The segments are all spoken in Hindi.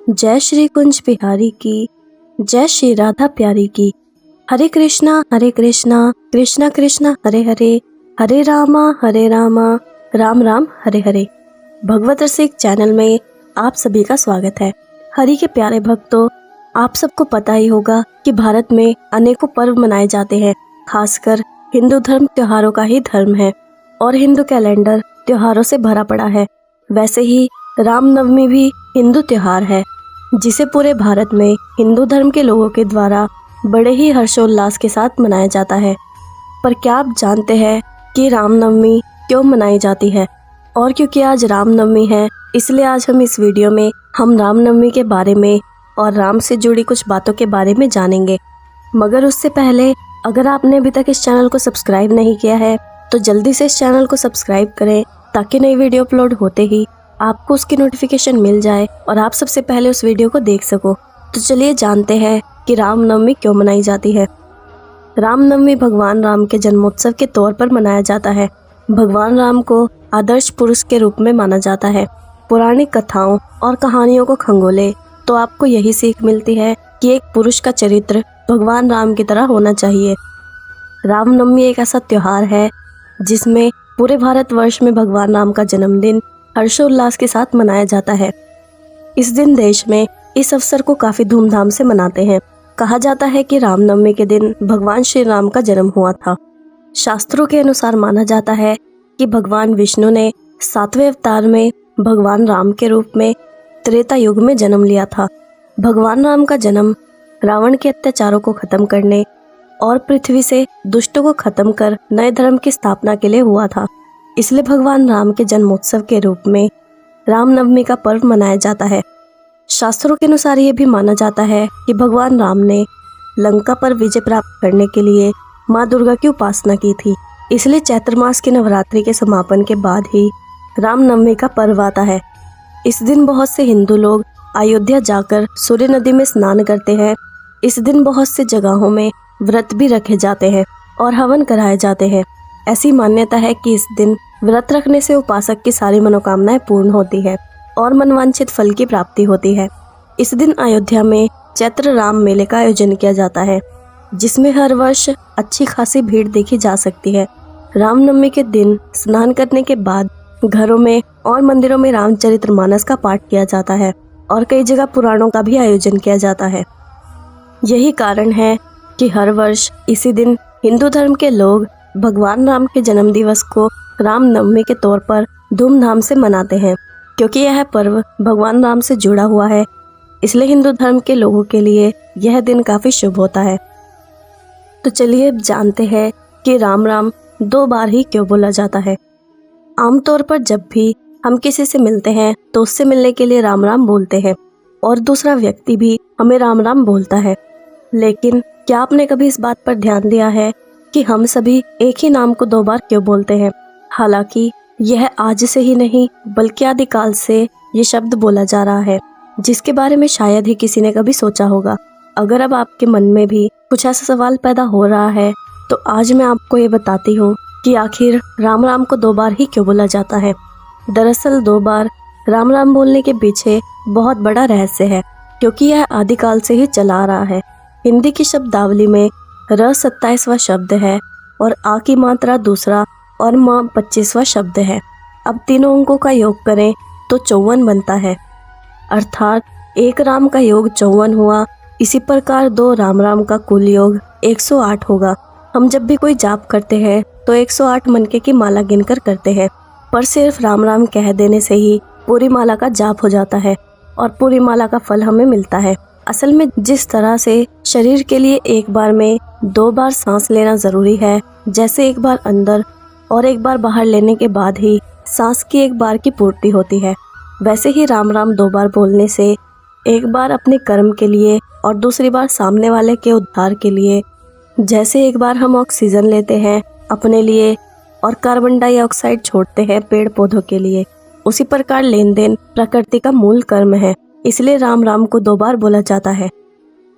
जय श्री कुंज बिहारी की, जय श्री राधा प्यारी की। हरे कृष्णा कृष्णा कृष्णा हरे हरे, हरे रामा राम राम हरे हरे। भगवत रसिक चैनल में आप सभी का स्वागत है। हरि के प्यारे भक्तों, आप सबको पता ही होगा कि भारत में अनेकों पर्व मनाए जाते हैं। खासकर हिंदू धर्म त्योहारों का ही धर्म है और हिंदू कैलेंडर त्योहारों से भरा पड़ा है। वैसे ही रामनवमी भी हिंदू त्योहार है जिसे पूरे भारत में हिंदू धर्म के लोगों के द्वारा बड़े ही हर्षोल्लास के साथ मनाया जाता है। पर क्या आप जानते हैं कि रामनवमी क्यों मनाई जाती है? और क्योंकि आज रामनवमी है, इसलिए आज हम इस वीडियो में हम रामनवमी के बारे में और राम से जुड़ी कुछ बातों के बारे में जानेंगे। मगर उससे पहले अगर आपने अभी तक इस चैनल को सब्सक्राइब नहीं किया है तो जल्दी से इस चैनल को सब्सक्राइब करें ताकि नई वीडियो अपलोड होते ही आपको उसकी नोटिफिकेशन मिल जाए और आप सबसे पहले उस वीडियो को देख सको। तो चलिए जानते हैं कि रामनवमी क्यों मनाई जाती है। रामनवमी भगवान राम के जन्मोत्सव के तौर पर मनाया जाता है। भगवान राम को आदर्श पुरुष के रूप में माना जाता है। पौराणिक कथाओं और कहानियों को खंगोले तो आपको यही सीख मिलती है कि एक पुरुष का चरित्र भगवान राम की तरह होना चाहिए। रामनवमी एक ऐसा त्योहार है जिसमें पूरे भारतवर्ष में भगवान राम का जन्मदिन हर्षोल्लास के साथ मनाया जाता है। इस दिन देश में इस अवसर को काफी धूमधाम से मनाते हैं। कहा जाता है कि रामनवमी के दिन भगवान श्री राम का जन्म हुआ था। शास्त्रों के अनुसार माना जाता है कि भगवान विष्णु ने 7वें अवतार में भगवान राम के रूप में त्रेता युग में जन्म लिया था। भगवान राम का जन्म रावण के अत्याचारों को खत्म करने और पृथ्वी से दुष्टों को खत्म कर नए धर्म की स्थापना के लिए हुआ था। इसलिए भगवान राम के जन्मोत्सव के रूप में रामनवमी का पर्व मनाया जाता है। शास्त्रों के अनुसार ये भी माना जाता है कि भगवान राम ने लंका पर विजय प्राप्त करने के लिए माँ दुर्गा की उपासना की थी। इसलिए चैत्र मास के नवरात्रि के समापन के बाद ही रामनवमी का पर्व आता है। इस दिन बहुत से हिंदू लोग अयोध्या जाकर सूर्य नदी में स्नान करते हैं। इस दिन बहुत से जगहों में व्रत भी रखे जाते हैं और हवन कराए जाते हैं। ऐसी मान्यता है कि इस दिन व्रत रखने से उपासक की सारी मनोकामनाएं पूर्ण होती है और मनवांछित फल की प्राप्ति होती है। इस दिन अयोध्या में चैत्र राम मेले का आयोजन किया जाता है जिसमें हर वर्ष अच्छी खासी भीड़ देखी जा सकती है। रामनवमी के दिन स्नान करने के बाद घरों में और मंदिरों में रामचरितमानस का पाठ किया जाता है और कई जगह पुराणों का भी आयोजन किया जाता है। यही कारण है कि हर वर्ष इसी दिन हिंदू धर्म के लोग भगवान राम के जन्म दिवस को रामनवमी के तौर पर धूमधाम से मनाते हैं। क्योंकि यह पर्व भगवान राम से जुड़ा हुआ है, इसलिए हिंदू धर्म के लोगों के लिए यह दिन काफी शुभ होता है। तो चलिए अब जानते हैं कि राम राम 2 बार ही क्यों बोला जाता है। आमतौर पर जब भी हम किसी से मिलते हैं तो उससे मिलने के लिए राम राम बोलते हैं और दूसरा व्यक्ति भी हमें राम राम बोलता है। लेकिन क्या आपने कभी इस बात पर ध्यान दिया है कि हम सभी एक ही नाम को 2 बार क्यों बोलते हैं? हालांकि यह आज से ही नहीं बल्कि आदिकाल से ये शब्द बोला जा रहा है, जिसके बारे में शायद ही किसी ने कभी सोचा होगा। अगर अब आपके मन में भी कुछ ऐसा सवाल पैदा हो रहा है तो आज मैं आपको ये बताती हूँ कि आखिर राम राम को 2 बार ही क्यों बोला जाता है। दरअसल 2 बार राम राम बोलने के पीछे बहुत बड़ा रहस्य है, क्योंकि यह आदिकाल से ही चला आ रहा है। हिंदी की शब्दावली में र 27वां शब्द है और आ की मात्रा दूसरा और म 25वां शब्द है। अब तीनों अंकों का योग करें तो 54 बनता है, अर्थात एक राम का योग 54 हुआ। इसी प्रकार 2 राम राम का कुल योग 108 होगा। हम जब भी कोई जाप करते हैं तो 108 मनके की माला गिनकर करते हैं, पर सिर्फ राम राम कह देने से ही पूरी माला का जाप हो जाता है और पूरी माला का फल हमें मिलता है। असल में जिस तरह से शरीर के लिए एक बार में 2 बार सांस लेना जरूरी है, जैसे एक बार अंदर और एक बार बाहर लेने के बाद ही सांस की एक बार की पूर्ति होती है, वैसे ही राम राम 2 बार बोलने से एक बार अपने कर्म के लिए और दूसरी बार सामने वाले के उद्धार के लिए। जैसे एक बार हम ऑक्सीजन लेते हैं अपने लिए और कार्बन डाइऑक्साइड छोड़ते हैं पेड़ पौधों के लिए, उसी प्रकार लेन देन प्रकृति का मूल कर्म है। इसलिए राम राम को 2 बार बोला जाता है।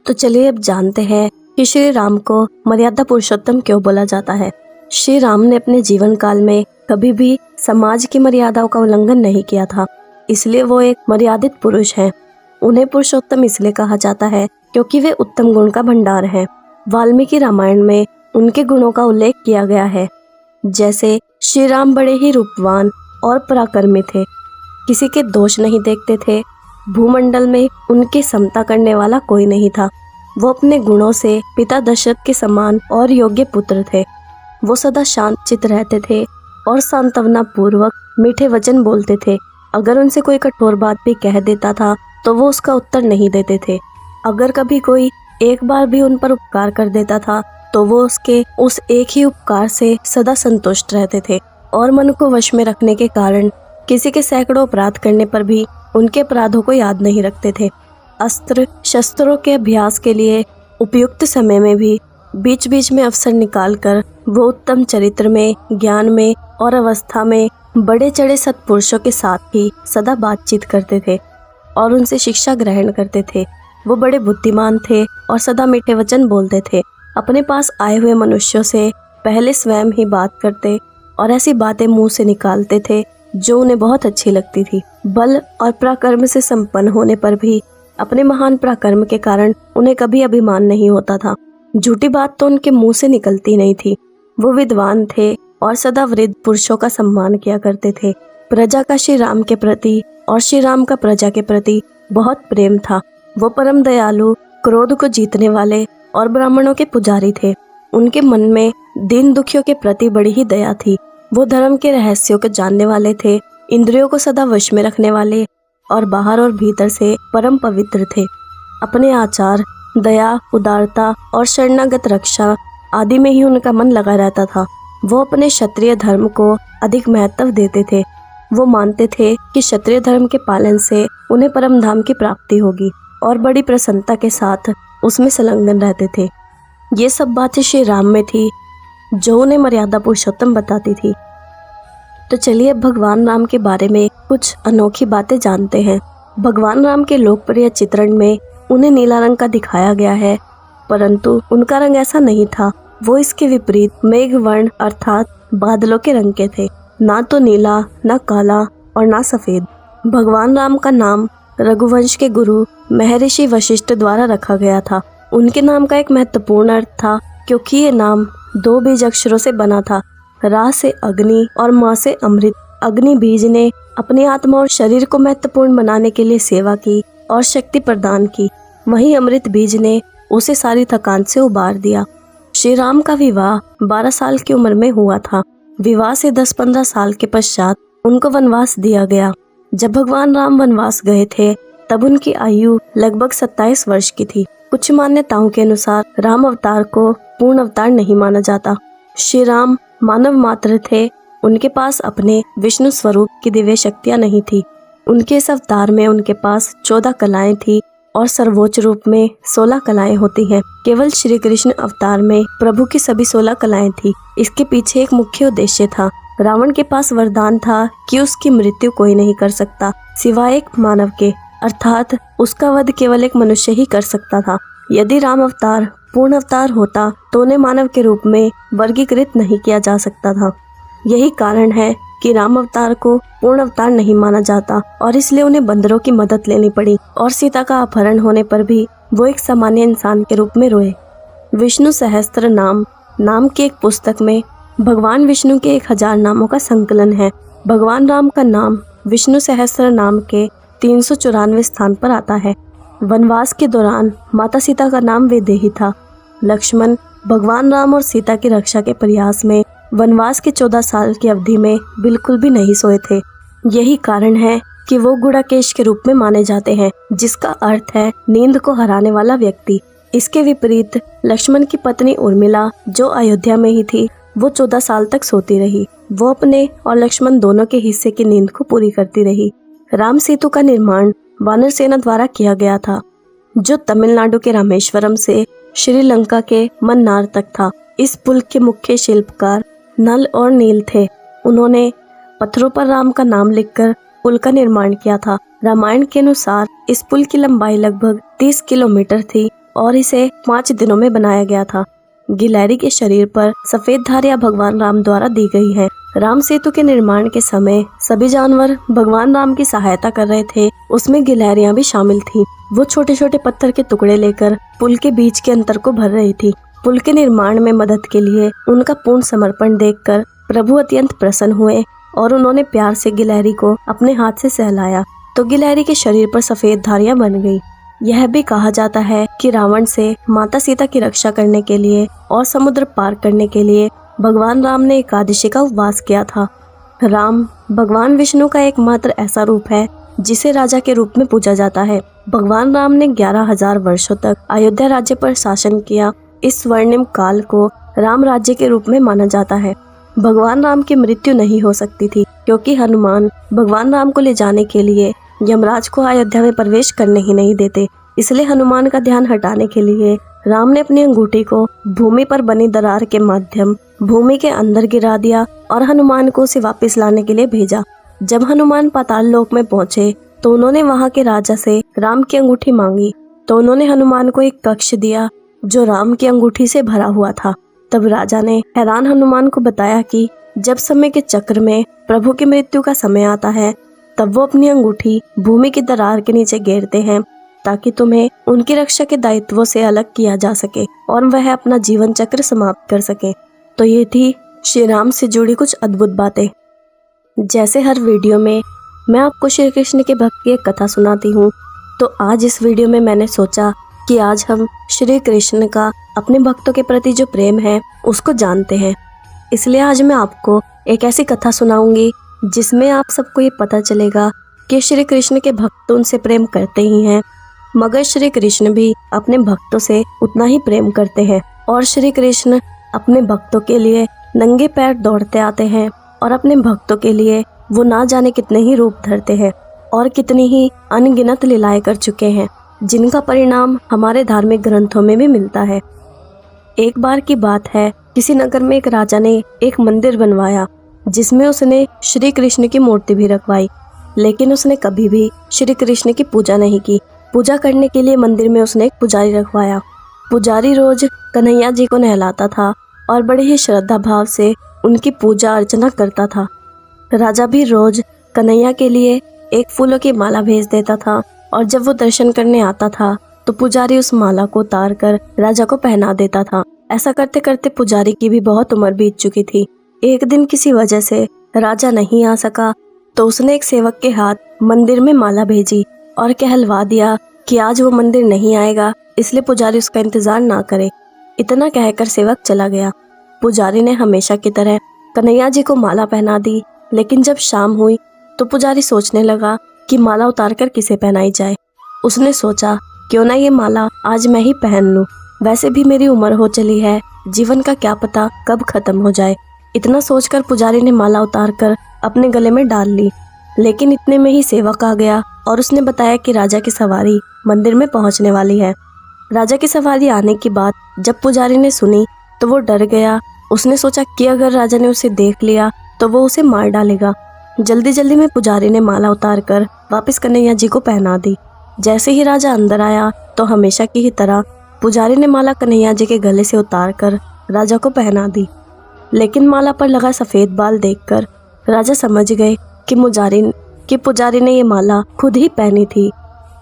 तो चलिए अब जानते हैं कि श्री राम को मर्यादा पुरुषोत्तम क्यों बोला जाता है। श्री राम ने अपने जीवन काल में कभी भी समाज की मर्यादाओं का उल्लंघन नहीं किया था, इसलिए वो एक मर्यादित पुरुष हैं। उन्हें पुरुषोत्तम इसलिए कहा जाता है क्योंकि वे उत्तम गुण का भंडार हैं। वाल्मीकि रामायण में उनके गुणों का उल्लेख किया गया है, जैसे श्री राम बड़े ही रूपवान और पराक्रमी थे, किसी के दोष नहीं देखते थे, भूमंडल में उनकी समता करने वाला कोई नहीं था। वो अपने गुणों से पिता दशरथ के समान और योग्य पुत्र थे। वो सदा शांत चित्त रहते थे और सांत्वना पूर्वक मीठे वचन बोलते थे। अगर उनसे कोई कठोर बात भी कह देता था तो वो उसका उत्तर नहीं देते थे। अगर कभी कोई एक बार भी उन पर उपकार कर देता था तो वो उसके उस एक ही उपकार से सदा संतुष्ट रहते थे और मन को वश में रखने के कारण किसी के सैकड़ों अपराध करने पर भी उनके अपराधों को याद नहीं रखते थे। अस्त्र शस्त्रों के अभ्यास के लिए उपयुक्त समय में भी बीच बीच में अवसर निकालकर वो उत्तम चरित्र में, ज्ञान में और अवस्था में बड़े चढ़े सत्पुरुषों के साथ ही सदा बातचीत करते थे और उनसे शिक्षा ग्रहण करते थे। वो बड़े बुद्धिमान थे और सदा मीठे वचन बोलते थे। अपने पास आए हुए मनुष्यों से पहले स्वयं ही बात करते और ऐसी बातें मुंह से निकालते थे जो उन्हें बहुत अच्छी लगती थी। बल और पराक्रम से संपन्न होने पर भी अपने महान पराक्रम के कारण उन्हें कभी अभिमान नहीं होता था। झूठी बात तो उनके मुंह से निकलती नहीं थी। वो विद्वान थे और सदा वृद्ध पुरुषों का सम्मान किया करते थे। प्रजा का श्री राम के प्रति और श्री राम का प्रजा के प्रति बहुत प्रेम था। वो परम दयालु, क्रोध को जीतने वाले और ब्राह्मणों के पुजारी थे। उनके मन में दीन दुखियों के प्रति बड़ी ही दया थी। वो धर्म के रहस्यों को जानने वाले थे, इंद्रियों को सदा वश में रखने वाले और बाहर और भीतर से परम पवित्र थे। अपने आचार, दया, उदारता और शरणागत रक्षा आदि में ही उनका मन लगा रहता था। वो अपने क्षत्रिय धर्म को अधिक महत्व देते थे। वो मानते थे कि क्षत्रिय धर्म के पालन से उन्हें परम धाम की प्राप्ति होगी और बड़ी प्रसन्नता के साथ उसमें संलग्न रहते थे। ये सब बातें श्री राम में थी जो उन्हें मर्यादा पुरुषोत्तम बताती थी। तो चलिए अब भगवान राम के बारे में कुछ अनोखी बातें जानते हैं। भगवान राम के लोकप्रिय चित्रण में उन्हें नीला रंग का दिखाया गया है, परंतु उनका रंग ऐसा नहीं था। वो इसके विपरीत मेघवर्ण अर्थात बादलों के रंग के थे, ना तो नीला, ना काला और ना सफेद। भगवान राम का नाम रघुवंश के गुरु महर्षि वशिष्ठ द्वारा रखा गया था। उनके नाम का एक महत्वपूर्ण अर्थ था क्योंकि ये नाम 2 बीज अक्षरों से बना था। रा से अग्नि और माँ से अमृत। अग्नि बीज ने अपनी आत्मा और शरीर को महत्वपूर्ण बनाने के लिए सेवा की और शक्ति प्रदान की, वहीं अमृत बीज ने उसे सारी थकान से उबार दिया। श्री राम का विवाह 12 साल की उम्र में हुआ था। विवाह से 10-15 साल के पश्चात उनको वनवास दिया गया। जब भगवान राम वनवास गए थे तब उनकी आयु लगभग 27 वर्ष की थी। कुछ मान्यताओं के अनुसार राम अवतार को पूर्ण अवतार नहीं माना जाता। श्री राम मानव मात्र थे। उनके पास अपने विष्णु स्वरूप की दिव्य शक्तियाँ नहीं थी। उनके इस अवतार में उनके पास 14 कलाएं थी और सर्वोच्च रूप में 16 कलाएं होती हैं। केवल श्री कृष्ण अवतार में प्रभु की सभी 16 कलाएं थी। इसके पीछे एक मुख्य उद्देश्य था। रावण के पास वरदान था कि उसकी मृत्यु कोई नहीं कर सकता सिवाय एक मानव के, अर्थात उसका वध केवल एक मनुष्य ही कर सकता था। यदि राम अवतार पूर्ण अवतार होता तो उन्हें मानव के रूप में वर्गीकृत नहीं किया जा सकता था। यही कारण है कि राम अवतार को पूर्ण अवतार नहीं माना जाता और इसलिए उन्हें बंदरों की मदद लेनी पड़ी और सीता का अपहरण होने पर भी वो एक सामान्य इंसान के रूप में रोए। विष्णु सहस्त्र नाम की एक पुस्तक में भगवान विष्णु के 1000 नामों का संकलन है। भगवान राम का नाम विष्णु सहस्त्र नाम के 394 स्थान पर आता है। वनवास के दौरान माता सीता का नाम वैदेही था। लक्ष्मण भगवान राम और सीता की रक्षा के प्रयास में वनवास के 14 साल की अवधि में बिल्कुल भी नहीं सोए थे। यही कारण है कि वो गुड़ाकेश के रूप में माने जाते हैं, जिसका अर्थ है नींद को हराने वाला व्यक्ति। इसके विपरीत लक्ष्मण की पत्नी उर्मिला जो अयोध्या में ही थी, वो 14 साल तक सोती रही। वो अपने और लक्ष्मण दोनों के हिस्से की नींद को पूरी करती रही। राम सेतु का निर्माण वानर सेना द्वारा किया गया था, जो तमिलनाडु के रामेश्वरम से श्रीलंका के मन्नार तक था। इस पुल के मुख्य शिल्पकार नल और नील थे। उन्होंने पत्थरों पर राम का नाम लिखकर पुल का निर्माण किया था। रामायण के अनुसार इस पुल की लंबाई लगभग 30 किलोमीटर थी और इसे 5 दिनों में बनाया गया था। गिलहरी के शरीर पर सफेद धारियां भगवान राम द्वारा दी गई हैं। राम सेतु के निर्माण के समय सभी जानवर भगवान राम की सहायता कर रहे थे, उसमें गिलहरियां भी शामिल थी। वो छोटे छोटे पत्थर के टुकड़े लेकर पुल के बीच के अंतर को भर रही थी। पुल के निर्माण में मदद के लिए उनका पूर्ण समर्पण देखकर प्रभु अत्यंत प्रसन्न हुए और उन्होंने प्यार से गिलहरी को अपने हाथ से सहलाया तो गिलहरी के शरीर पर सफेद धारियां बन गई। यह भी कहा जाता है कि रावण से माता सीता की रक्षा करने के लिए और समुद्र पार करने के लिए भगवान राम ने एकादशी का उपवास किया था। राम भगवान विष्णु का एकमात्र ऐसा रूप है जिसे राजा के रूप में पूजा जाता है। भगवान राम ने 11,000 वर्षों तक अयोध्या राज्य पर शासन किया। इस स्वर्णिम काल को राम राज्य के रूप में माना जाता है। भगवान राम की मृत्यु नहीं हो सकती थी क्योंकि हनुमान भगवान राम को ले जाने के लिए यमराज को अयोध्या में प्रवेश करने ही नहीं देते। इसलिए हनुमान का ध्यान हटाने के लिए राम ने अपनी अंगूठी को भूमि पर बनी दरार के माध्यम भूमि के अंदर गिरा दिया और हनुमान को उसे वापस लाने के लिए भेजा। जब हनुमान पाताल लोक में पहुंचे तो उन्होंने वहां के राजा से राम की अंगूठी मांगी तो उन्होंने हनुमान को एक कक्ष दिया जो राम की अंगूठी से भरा हुआ था। तब राजा ने हैरान हनुमान को बताया कि जब समय के चक्र में प्रभु की मृत्यु का समय आता है तब वो अपनी अंगूठी भूमि की दरार के नीचे गेरते हैं ताकि तुम्हें उनकी रक्षा के दायित्वों से अलग किया जा सके और वह अपना जीवन चक्र समाप्त कर सके। तो ये थी श्री राम से जुड़ी कुछ अद्भुत बातें। जैसे हर वीडियो में मैं आपको श्री कृष्ण के भक्त की एक कथा सुनाती हूँ, तो आज इस वीडियो में मैंने सोचा कि आज हम श्री कृष्ण का अपने भक्तों के प्रति जो प्रेम है उसको जानते हैं। इसलिए आज मैं आपको एक ऐसी कथा सुनाऊंगी जिसमें आप सबको ये पता चलेगा कि श्री कृष्ण के भक्त उनसे प्रेम करते ही हैं, मगर श्री कृष्ण भी अपने भक्तों से उतना ही प्रेम करते हैं और श्री कृष्ण अपने भक्तों के लिए नंगे पैर दौड़ते आते हैं और अपने भक्तों के लिए वो ना जाने कितने ही रूप धरते हैं और कितनी ही अनगिनत लीलाएं कर चुके हैं, जिनका परिणाम हमारे धार्मिक ग्रंथों में भी मिलता है। एक बार की बात है, किसी नगर में एक राजा ने एक मंदिर बनवाया जिसमें उसने श्री कृष्ण की मूर्ति भी रखवाई, लेकिन उसने कभी भी श्री कृष्ण की पूजा नहीं की। पूजा करने के लिए मंदिर में उसने एक पुजारी रखवाया। पुजारी रोज कन्हैया जी को नहलाता था और बड़े ही श्रद्धा भाव से उनकी पूजा अर्चना करता था। राजा भी रोज कन्हैया के लिए एक फूलों की माला भेज देता था और जब वो दर्शन करने आता था तो पुजारी उस माला को उतार कर राजा को पहना देता था। ऐसा करते करते पुजारी की भी बहुत उम्र बीत चुकी थी। एक दिन किसी वजह से राजा नहीं आ सका तो उसने एक सेवक के हाथ मंदिर में माला भेजी और कहलवा दिया कि आज वो मंदिर नहीं आएगा, इसलिए पुजारी उसका इंतजार ना करे। इतना कहकर सेवक चला गया। पुजारी ने हमेशा की तरह कन्हैया जी को माला पहना दी, लेकिन जब शाम हुई तो पुजारी सोचने लगा कि माला उतारकर किसे पहनाई जाए। उसने सोचा क्यों ना ये माला आज मैं ही पहन लूं, वैसे भी मेरी उम्र हो चली है, जीवन का क्या पता कब खत्म हो जाए। इतना सोचकर पुजारी ने माला उतारकर अपने गले में डाल ली, लेकिन इतने में ही सेवक आ गया और उसने बताया कि राजा की सवारी मंदिर में पहुंचने वाली है। राजा की सवारी आने की बात जब पुजारी ने सुनी तो वो डर गया। उसने सोचा कि अगर राजा ने उसे देख लिया तो वो उसे मार डालेगा। जल्दी जल्दी में पुजारी ने माला उतारकर वापस कन्हैया जी को पहना दी। जैसे ही राजा अंदर आया तो हमेशा की ही तरह पुजारी ने माला कन्हैया जी के गले से उतारकर राजा को पहना दी, लेकिन माला पर लगा सफेद बाल देखकर राजा समझ गए कि पुजारी ने ये माला खुद ही पहनी थी।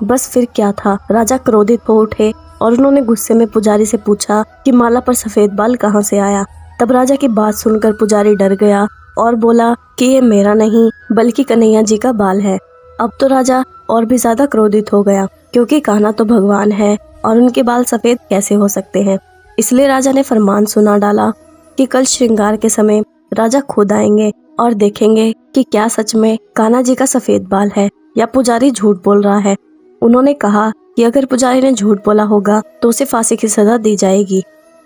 बस फिर क्या था, राजा क्रोधित हो उठे और उन्होंने गुस्से में पुजारी से पूछा कि माला पर सफेद बाल कहाँ से आया। तब राजा की बात सुनकर पुजारी डर गया और बोला कि ये मेरा नहीं बल्कि कन्हैया जी का बाल है। अब तो राजा और भी ज्यादा क्रोधित हो गया, क्योंकि कान्हा तो भगवान है और उनके बाल सफेद कैसे हो सकते हैं। इसलिए राजा ने फरमान सुना डाला कि कल श्रृंगार के समय राजा खुद आएंगे और देखेंगे कि क्या सच में कान्हा जी का सफेद बाल है या पुजारी झूठ बोल रहा है। उन्होंने कहा कि अगर पुजारी ने झूठ बोला होगा तो उसे फांसी की सजा दी जाएगी।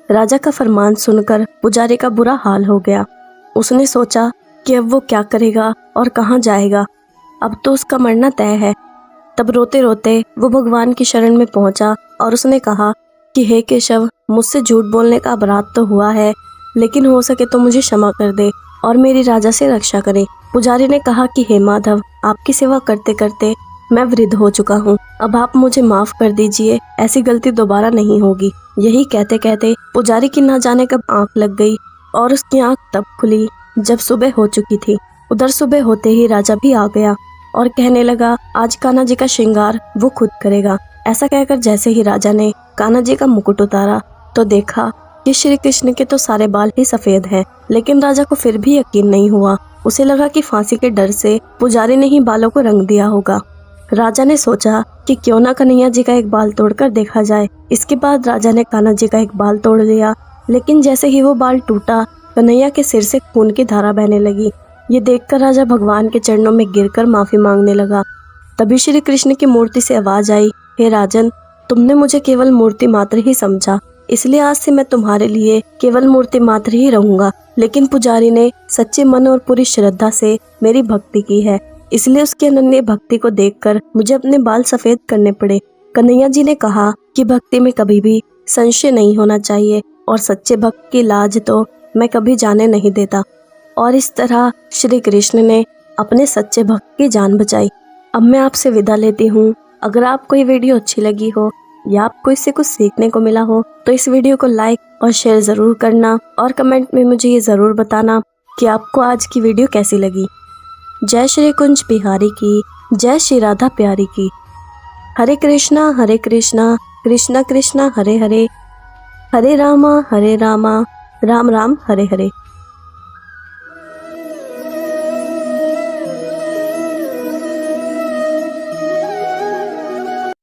राजा का फरमान सुनकर पुजारी का बुरा हाल हो गया। उसने सोचा कि अब वो क्या करेगा और कहाँ जाएगा, अब तो उसका मरना तय है। तब रोते रोते वो भगवान की शरण में पहुंचा और उसने कहा कि हे केशव, मुझसे झूठ बोलने का अपराध तो हुआ है, लेकिन हो सके तो मुझे क्षमा कर दे और मेरी राजा से रक्षा करे। पुजारी ने कहा कि हे माधव, आपकी सेवा करते करते मैं वृद्ध हो चुका हूँ, अब आप मुझे माफ कर दीजिए, ऐसी गलती दोबारा नहीं होगी। यही कहते कहते पुजारी की ना जाने कब आंख लग गई और उसकी आंख तब खुली जब सुबह हो चुकी थी। उधर सुबह होते ही राजा भी आ गया और कहने लगा, आज कान्हा जी का श्रृंगार वो खुद करेगा। ऐसा कहकर जैसे ही राजा ने कान्हा जी का मुकुट उतारा तो देखा कि श्री कृष्ण के तो सारे बाल ही सफेद हैं। लेकिन राजा को फिर भी यकीन नहीं हुआ। उसे लगा कि फांसी के डर से पुजारी ने ही बालों को रंग दिया होगा। राजा ने सोचा कि क्यों ना कन्हैया जी का एक बाल तोड़कर देखा जाए। इसके बाद राजा ने कान्हा जी का एक बाल तोड़ लिया, लेकिन जैसे ही वो बाल टूटा, कन्हैया के सिर से खून की धारा बहने लगी। ये देखकर राजा भगवान के चरणों में गिरकर माफी मांगने लगा। तभी श्री कृष्ण की मूर्ति से आवाज आई, हे राजन, तुमने मुझे केवल मूर्ति मात्र ही समझा, इसलिए आज से मैं तुम्हारे लिए केवल मूर्ति मात्र ही रहूंगा। लेकिन पुजारी ने सच्चे मन और पूरी श्रद्धा से मेरी भक्ति की है, इसलिए उसकी अनन्य भक्ति को देखकर मुझे अपने बाल सफेद करने पड़े। कन्हैया जी ने कहा कि भक्ति में कभी भी संशय नहीं होना चाहिए और सच्चे भक्त की लाज तो मैं कभी जाने नहीं देता। और इस तरह श्री कृष्ण ने अपने सच्चे भक्त की जान बचाई। अब मैं आपसे विदा लेती हूँ। अगर आपको ये वीडियो अच्छी लगी हो या आपको इससे कुछ सीखने को मिला हो तो इस वीडियो को लाइक और शेयर ज़रूर करना और कमेंट में मुझे ये ज़रूर बताना कि आपको आज की वीडियो कैसी लगी। जय श्री कुंज बिहारी की, जय श्री राधा प्यारी की। हरे कृष्णा कृष्णा कृष्णा हरे हरे, हरे रामा राम राम हरे हरे।